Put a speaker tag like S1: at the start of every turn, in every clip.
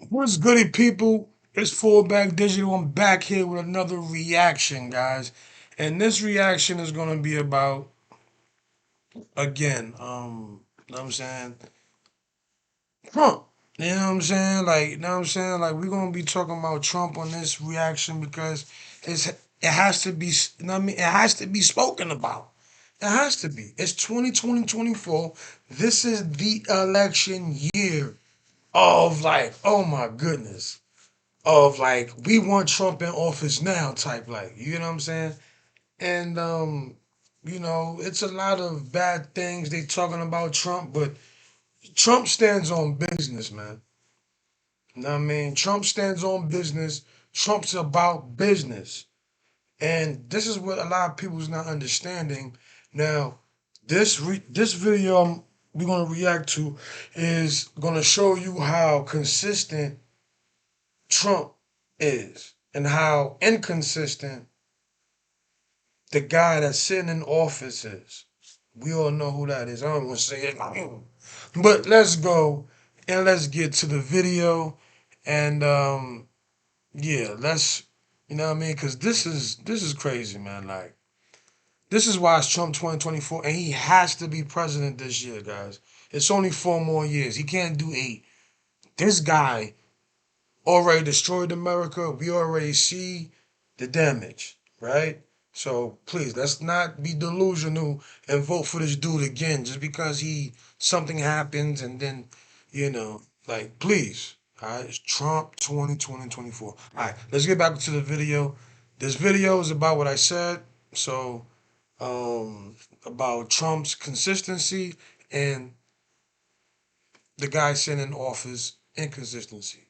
S1: What's goody, people? It's Fullback Digital. I'm back here with another reaction, guys. And this reaction is gonna be about again, know what I'm saying? Trump. You know what I'm saying? Like, you know what I'm saying? Like, we're gonna be talking about Trump on this reaction because it has to be, you know what I mean? It has to be spoken about. It has to be. It's 2020, 24. This is the election year of like, oh my goodness, of like we want Trump in office now type like, you know what I'm saying? And it's a lot of bad things they talking about Trump, but Trump stands on business, man. You know what I mean? Trump stands on business. Trump's about business. And this is what a lot of people's not understanding. Now, this video we're gonna react to is gonna show you how consistent Trump is and how inconsistent the guy that's sitting in office is. We all know who that is. I don't want to say it. But let's go and let's get to the video. And yeah, let's you know what I mean? Cause this is crazy, man. Like this is why it's Trump 2024 and he has to be president this year, guys. It's only 4 more years. He can't do 8. This guy already destroyed America. We already see the damage, right? So please, let's not be delusional and vote for this dude again just because he something happens and then, like please. All right, it's Trump 2020 24. All right, let's get back to the video. This video is about what I said. So, about Trump's consistency and the guy sitting in office inconsistency.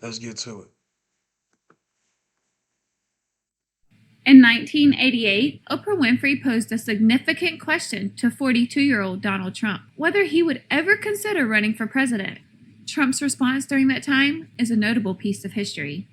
S1: Let's get to it.
S2: In 1988, Oprah Winfrey posed a significant question to 42-year-old Donald Trump whether he would ever consider running for president. Trump's response during that time is a notable piece of history.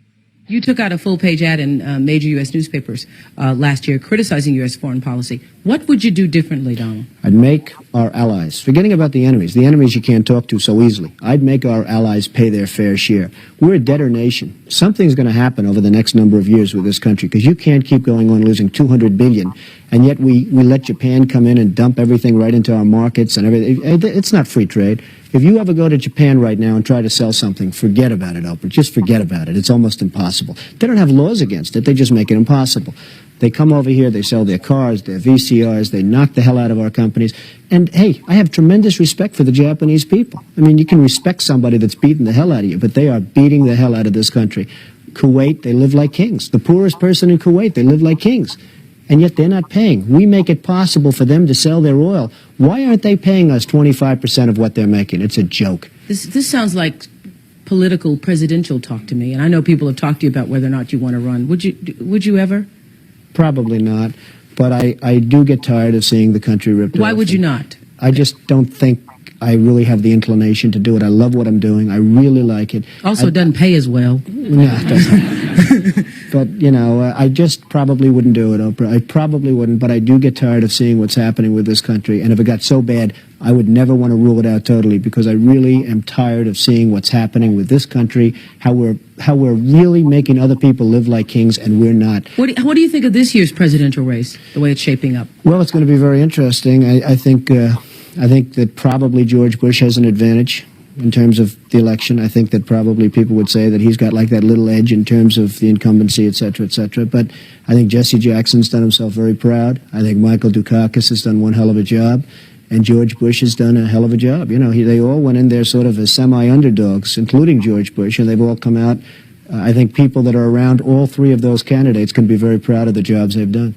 S3: You took out a full-page ad in major U.S. newspapers last year criticizing U.S. foreign policy. What would you do differently, Donald?
S4: I'd make our allies, forgetting about the enemies you can't talk to so easily, I'd make our allies pay their fair share. We're a debtor nation. Something's going to happen over the next number of years with this country because you can't keep going on losing $200 billion, and yet we let Japan come in and dump everything right into our markets and everything. It's not free trade. If you ever go to Japan right now and try to sell something, forget about it, Oprah. Just forget about it. It's almost impossible. They don't have laws against it. They just make it impossible. They come over here, they sell their cars, their VCRs, they knock the hell out of our companies. And, hey, I have tremendous respect for the Japanese people. I mean, you can respect somebody that's beating the hell out of you, but they are beating the hell out of this country. Kuwait, they live like kings. The poorest person in Kuwait, they live like kings. And yet they're not paying. We make it possible for them to sell their oil. Why aren't they paying us 25% of what they're making? It's a joke.
S3: This sounds like political presidential talk to me, and I know people have talked to you about whether or not you want to run. Would you ever?
S4: Probably not. But I do get tired of seeing the country ripped off.
S3: Why would you not?
S4: I just don't think I really have the inclination to do it. I love what I'm doing. I really like it.
S3: Also, it doesn't pay as well.
S4: No, it doesn't. But, I just probably wouldn't do it, Oprah. I probably wouldn't, but I do get tired of seeing what's happening with this country. And if it got so bad, I would never want to rule it out totally because I really am tired of seeing what's happening with this country, how we're really making other people live like kings and we're not.
S3: What do you think of this year's presidential race, the way it's shaping up?
S4: Well, it's going to be very interesting. I think that probably George Bush has an advantage in terms of the election. I think that probably people would say that he's got like that little edge in terms of the incumbency, et cetera, et cetera. But I think Jesse Jackson's done himself very proud. I think Michael Dukakis has done one hell of a job. And George Bush has done a hell of a job. They all went in there sort of as semi-underdogs, including George Bush, and they've all come out. I think people that are around all three of those candidates can be very proud of the jobs they've done.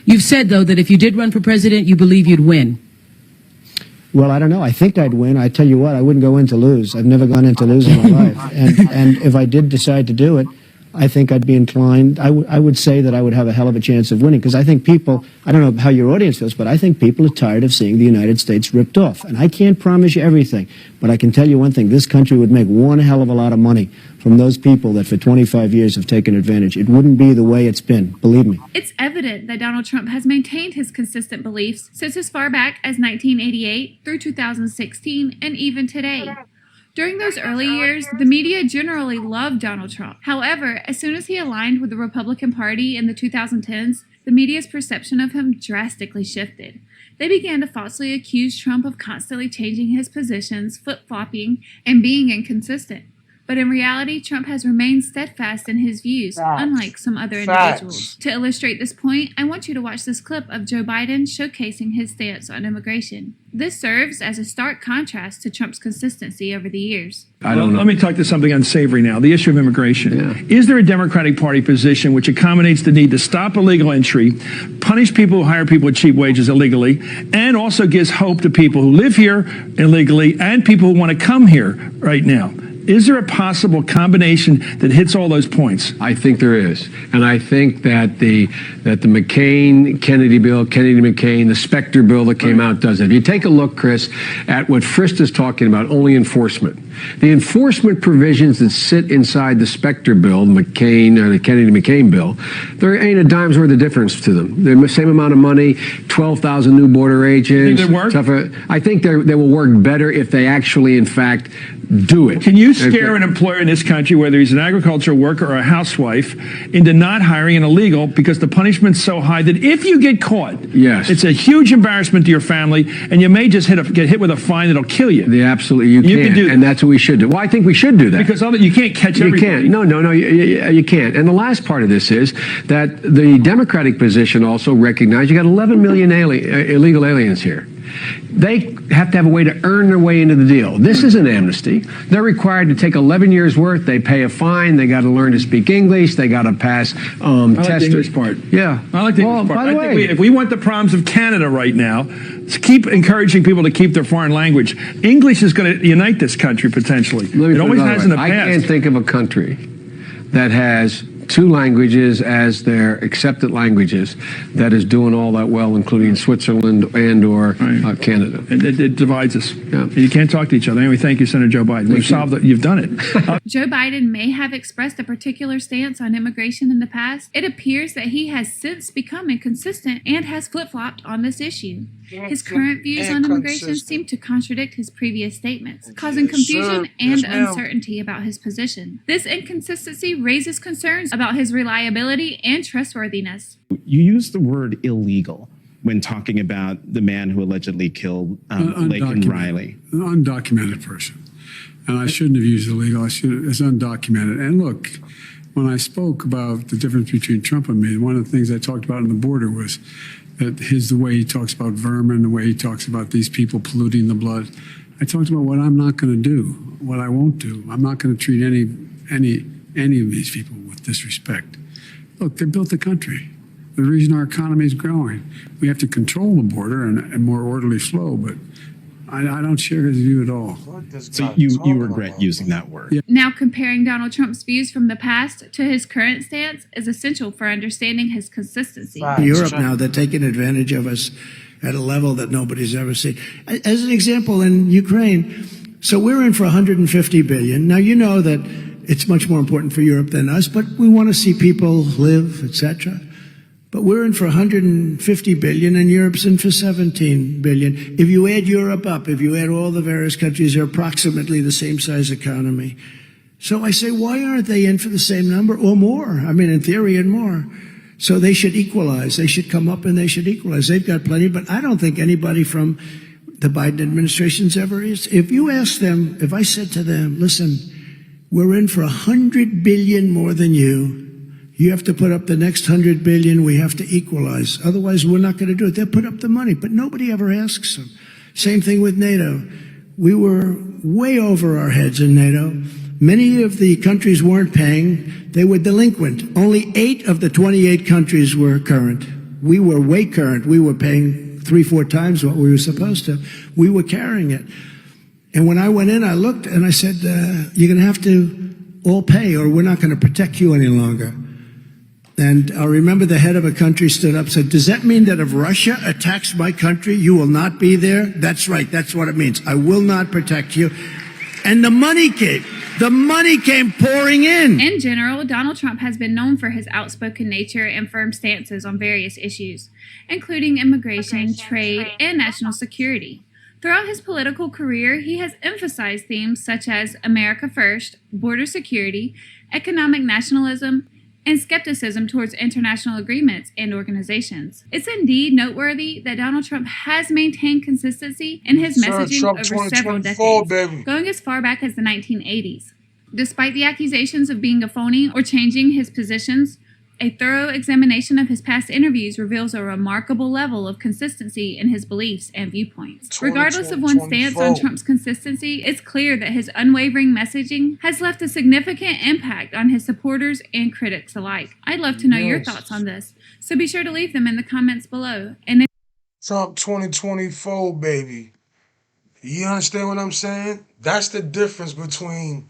S3: You've said, though, that if you did run for president, you believe you'd win.
S4: Well, I don't know. I think I'd win. I tell you what, I wouldn't go in to lose. I've never gone in to lose in my life. And if I did decide to do it, I think I'd be inclined. I would say that I would have a hell of a chance of winning because I think people, I don't know how your audience feels, but I think people are tired of seeing the United States ripped off. And I can't promise you everything, but I can tell you one thing. This country would make one hell of a lot of money from those people that for 25 years have taken advantage. It wouldn't be the way it's been, believe me.
S2: It's evident that Donald Trump has maintained his consistent beliefs since as far back as 1988 through 2016 and even today. During those early years, the media generally loved Donald Trump. However, as soon as he aligned with the Republican Party in the 2010s, the media's perception of him drastically shifted. They began to falsely accuse Trump of constantly changing his positions, flip-flopping, and being inconsistent. But in reality, Trump has remained steadfast in his views, unlike some other individuals. To illustrate this point, I want you to watch this clip of Joe Biden showcasing his stance on immigration. This serves as a stark contrast to Trump's consistency over the years.
S5: I don't know. Let me talk to something unsavory now, the issue of immigration. Yeah. Is there a Democratic Party position which accommodates the need to stop illegal entry, punish people who hire people at cheap wages illegally, and also gives hope to people who live here illegally and people who want to come here right now? Is there a possible combination that hits all those points?
S6: I think there is, and I think that the McCain-Kennedy bill, Kennedy-McCain, the Specter bill that came out does it. If you take a look, Chris, at what Frist is talking about, only enforcement. The enforcement provisions that sit inside the Specter bill, the McCain or the Kennedy-McCain bill, there ain't a dime's worth of difference to them. They're the same amount of money, 12,000 new border agents.
S5: Think they work?
S6: I think they will work better if they actually, in fact, do it.
S5: Can you scare an employer in this country, whether he's an agricultural worker or a housewife, into not hiring an illegal because the punishment's so high that if you get caught,
S6: yes,
S5: it's a huge embarrassment to your family, and you may just get hit with a fine that'll kill you.
S6: Yeah, absolutely, you can do that. And that's what we should do. Well, I think we should do that.
S5: Because you can't catch everybody.
S6: You can't. No, you can't. And the last part of this is that the Democratic position also recognized you got 11 million illegal aliens here. They have to have a way to earn their way into the deal. This is an amnesty. They're required to take 11 years' worth. They pay a fine. They got to learn to speak English. They got to pass tests.
S5: I like the English part.
S6: Yeah.
S5: I like the English part.
S6: By the way,
S5: if we want the problems of Canada right now, to keep encouraging people to keep their foreign language. English is going to unite this country potentially. It always has in the past.
S6: I can't think of a country that has two languages as their accepted languages that is doing all that well, including Switzerland and or Canada.
S5: It divides us.
S6: Yeah.
S5: And you can't talk to each other. Anyway, thank you, Senator Joe Biden. We've solved it. You've done it.
S2: Joe Biden may have expressed a particular stance on immigration in the past. It appears that he has since become inconsistent and has flip-flopped on this issue. His current views on immigration seem to contradict his previous statements, causing confusion and uncertainty about his position. This inconsistency raises concerns about his reliability and trustworthiness.
S7: You use the word illegal when talking about the man who allegedly killed Laken Riley.
S8: An undocumented person. And I shouldn't have used illegal. It's undocumented. And look, when I spoke about the difference between Trump and me, one of the things I talked about on the border was that the way he talks about vermin, the way he talks about these people polluting the blood. I talked about what I'm not going to do, what I won't do. I'm not going to treat any of these people with disrespect. Look, they built the country. The reason our economy is growing. We have to control the border and more orderly flow, but I don't share his view at all.
S7: So you regret using that word.
S8: Yeah.
S2: Now, comparing Donald Trump's views from the past to his current stance is essential for understanding his consistency.
S9: In Europe now, they're taking advantage of us at a level that nobody's ever seen. As an example, in Ukraine, so we're in for 150 billion. Now, you know that it's much more important for Europe than us, but we want to see people live, etc. But we're in for 150 billion and Europe's in for 17 billion. If you add Europe up, if you add all the various countries, they're approximately the same size economy. So I say, why aren't they in for the same number or more? I mean, in theory and more. So they should equalize. They should come up and they should equalize. They've got plenty, but I don't think anybody from the Biden administration's ever is. If you ask them, if I said to them, listen, we're in for 100 billion more than you. You have to put up the next 100 billion. We have to equalize. Otherwise, we're not going to do it. They'll put up the money, but nobody ever asks them. Same thing with NATO. We were way over our heads in NATO. Many of the countries weren't paying. They were delinquent. Only 8 of the 28 countries were current. We were way current. We were paying 3-4 times what we were supposed to. We were carrying it. And when I went in, I looked and I said, you're going to have to all pay or we're not going to protect you any longer. And I remember the head of a country stood up and said, does that mean that if Russia attacks my country, you will not be there? That's right. That's what it means. I will not protect you. And the money came. The money came pouring in.
S2: In general, Donald Trump has been known for his outspoken nature and firm stances on various issues, including immigration, trade, and national security. Throughout his political career, he has emphasized themes such as America First, border security, economic nationalism, and skepticism towards international agreements and organizations. It's indeed noteworthy that Donald Trump has maintained consistency in his messaging
S1: Trump
S2: over several
S1: 2024,
S2: decades,
S1: baby.
S2: going as far back as the 1980s. Despite the accusations of being a phony or changing his positions, a thorough examination of his past interviews reveals a remarkable level of consistency in his beliefs and viewpoints. Regardless of one's stance on Trump's consistency, it's clear that his unwavering messaging has left a significant impact on his supporters and critics alike. I'd love to know your thoughts on this, so be sure to leave them in the comments below. And
S1: Trump 2024, baby. You understand what I'm saying? That's the difference between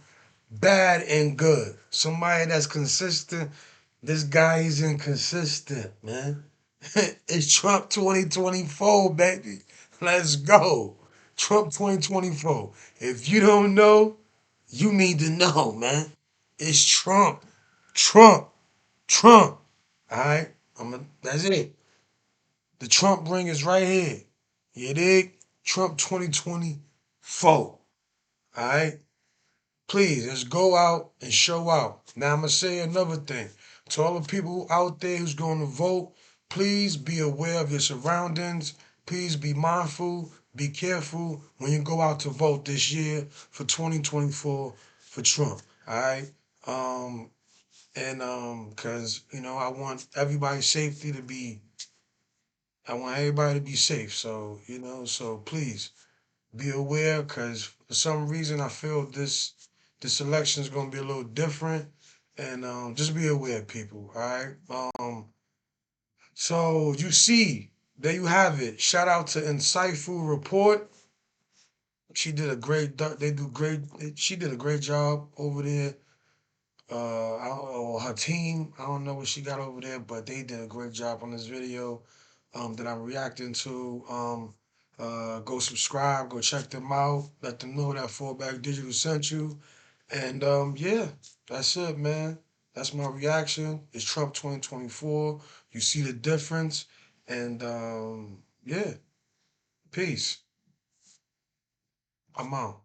S1: bad and good. Somebody that's consistent. This guy is inconsistent, man. It's Trump 2024, baby. Let's go. Trump 2024. If you don't know, you need to know, man. It's Trump. Trump. Trump. All right? That's it. The Trump ring is right here. You dig? Trump 2024. All right? Please, let's go out and show out. Now, I'm going to say another thing. To all the people out there who's going to vote, please be aware of your surroundings. Please be mindful, be careful when you go out to vote this year for 2024 for Trump. All right? Because, I want everybody's safety to be, I want everybody to be safe. So, so please be aware, because for some reason I feel this election is going to be a little different. And just be aware, people, all right? So you see, there you have it. Shout out to Insightful Report. She did a great, she did a great job over there. Her team, I don't know what she got over there, but they did a great job on this video that I'm reacting to. Go subscribe, go check them out. Let them know that Fallback Digital sent you. And yeah, that's it, man. That's my reaction. It's Trump 2024. You see the difference. And yeah, peace. I'm out.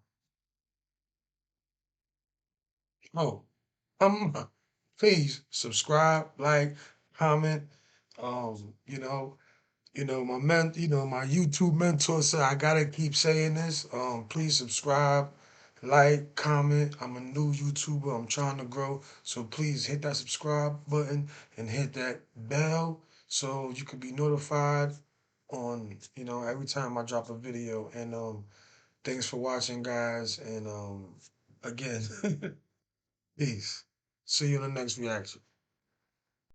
S1: Oh, I'm out. Please subscribe, like, comment. Um, you know, my YouTube mentor said I gotta keep saying this. Please subscribe, like, comment. I'm a new YouTuber. I'm trying to grow. So please hit that subscribe button and hit that bell so you can be notified on, every time I drop a video. And thanks for watching, guys. And again, peace. See you in the next reaction.